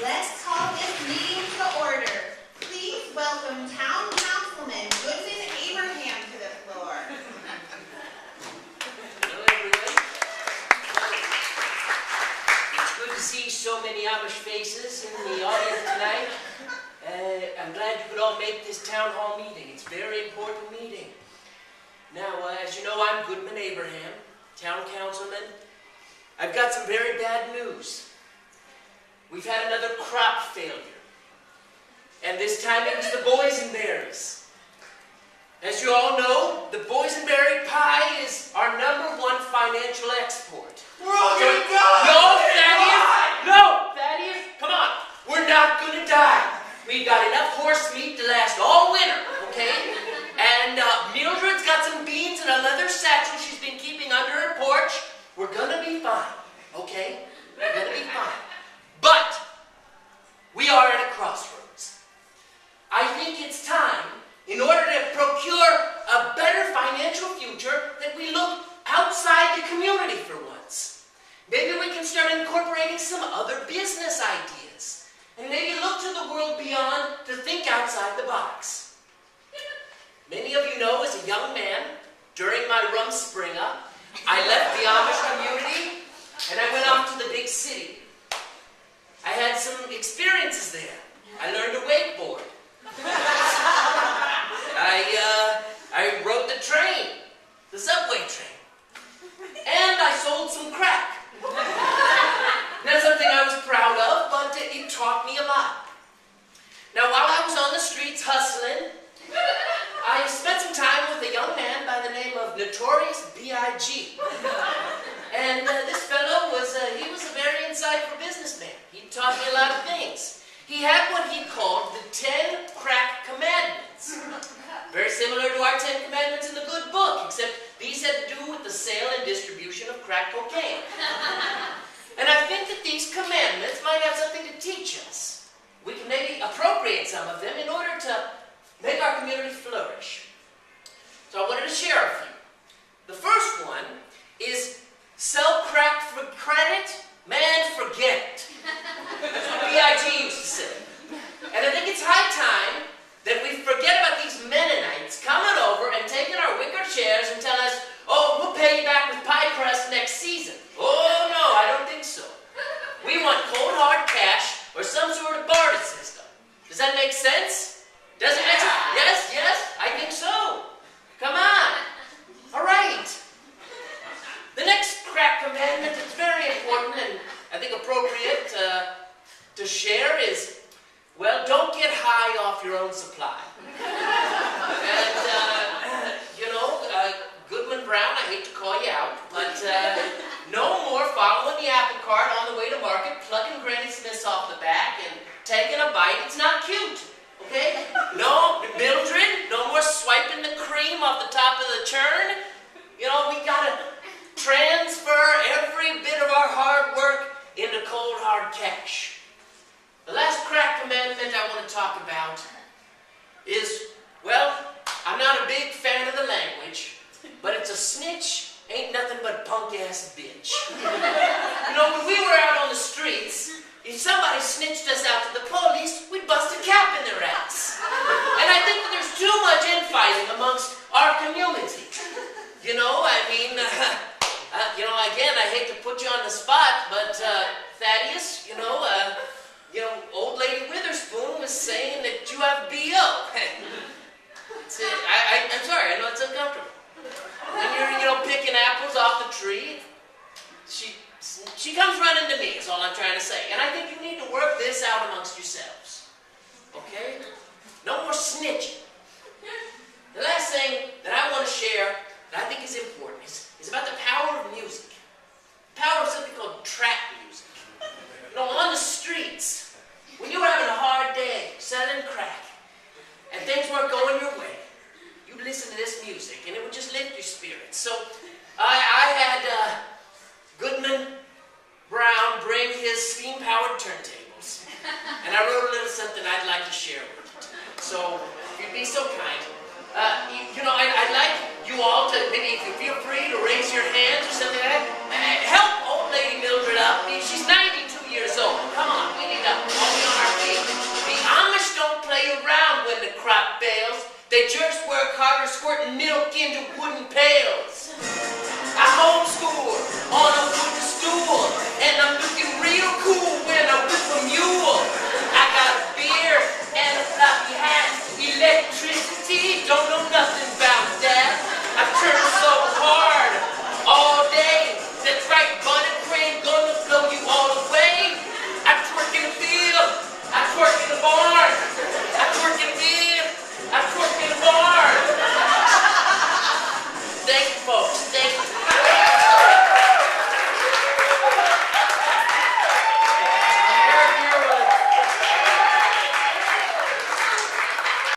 Let's call this meeting to order. Please welcome Town Councilman Goodman Abraham to the floor. Hello, everyone. It's good to see so many Amish faces in the audience tonight. I'm glad you could all make this town hall meeting. It's a very important meeting. Now, as you know, I'm Goodman Abraham, town councilman. I've got some very bad news. We've had another crop failure. And this time it was the boysenberries. As you all know, the boysenberry pie is our #1 financial export. We're all gonna die! No, Thaddeus! No, Thaddeus! Come on! We're not gonna die. We've got enough horse meat to last all winter, okay? And Mildred's got some beans in a leather satchel she's been keeping under her porch. We're gonna be fine, okay? We're gonna be fine. But we are at a crossroads. I think it's time, in order to procure a better financial future, that we look outside the community for once. Maybe we can start incorporating some other business ideas. And maybe look to the world beyond to think outside the box. Many of you know, as a young man, during my rumspringa, I left the Amish community and I went off to the big city. I had some experiences there. I learned to wakeboard. I rode the train, the subway train. And I sold some crack. Not something I was proud of, but it taught me a lot. Now, while I was on the streets hustling, I spent some time with a young man by the name of Notorious B.I.G. And this fellow he was a very insightful businessman. He taught me a lot of things. He had what he called the 10 crack commandments. Very similar to our 10 commandments in the good book, except these had to do with the sale and distribution of crack cocaine. And I think that these commandments might have something to teach us. We can maybe appropriate some of them in order to make our community flourish. So I wanted to share a few. The first one is sell crack for credit, man, forget it. That's what B.I.G. used to say. And I think it's high time that we forget about these Mennonites coming over and taking our wicker chairs and telling us, oh, we'll pay you back with pie crust next season. Oh, no, I don't think so. We want cold, hard cash or some sort of barter system. Does that make sense? Does it make sense? Yes, I think so. Come on. All right. The next crack commandment that's very important and I think appropriate to share is, well, don't get high off your own supply. And, Goodman Brown, I hate to call you out, but no more following the apple cart on the way to market, plucking Granny Smiths off the back and taking a bite. It's not cute, okay? No, Mildred, no more swiping the cream off the top of the churn. You know, we gotta transfer every bit of our hard work into cold, hard cash. The last crack commandment I want to talk about is, well, I'm not a big fan of the language, but it's a snitch ain't nothing but a punk-ass bitch. You know, when we were out on the streets, if somebody snitched us out to the police, we'd bust a cap in their ass. And I think that there's too much infighting amongst our community. You know, I mean, again, I hate to put you on the spot, but Thaddeus, old lady Witherspoon was saying that you have B.O. I'm sorry, I know it's uncomfortable. When you're, picking apples off the tree, she comes running to me, is all I'm trying to say. And I think you need to work this out amongst yourselves. Okay? No more snitching.